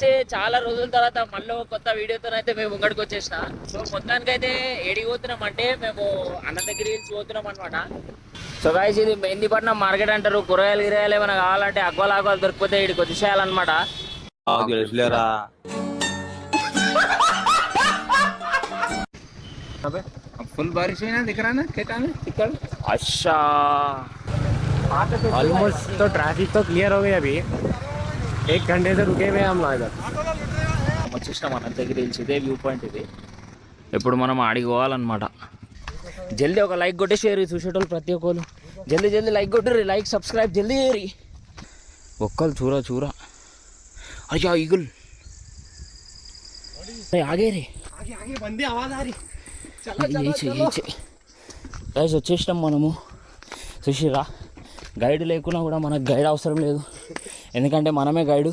Guys చాలా రోజుల తర్వాత మళ్ళీ కొత్త వీడియోతో అయితే మేము ముంగడికి వచ్చేసిన. సో మొత్తానికి అయితే ఏడికి పోతున్నాం అంటే మేము అనంతగిరి హిల్స్ పోతున్నాం అనమాట. సో గాయస్ ఇది మెహందీపట్నం మార్కెట్ అంటారు. కూరగాయలు గిరగాయలు ఏమైనా కావాలంటే అక్వాలు దొరికిపోతే ఇక్కడికి వచ్చేసేయాలన్నమాట. फुल बारिश हुई ना, दिख रहा ना खेता में चिकन. अच्छा ऑलमोस्ट तो ट्रैफिक तो क्लियर हो गई. अभी 1 घंटे से रुके हुए हम इधर. వచ్చేసినాం అనంతగిరి హిల్స్. ఇదే వ్యూ పాయింట్. ఇది ఇప్పుడు మనం ఆడికి పోవాలన్నమాట. జల్దీ ఒక లైక్ కొట్టేసేరి చూసేటోళ్ళు ప్రతి ఒక్కరు జల్దీ జల్దీ లైక్ కొట్టరు. లైక్ సబ్స్క్రైబ్ జల్దీ చేయరి. ఒక్కరు చూరా చూరా. అయ్యా ఈగుల్ ఆగే రే గైస్ వచ్చేసినాం మనము. చూసిరా గైడ్ లేకున్నా కూడా మనకు గైడ్ అవసరం లేదు, ఎందుకంటే మనమే గైడు.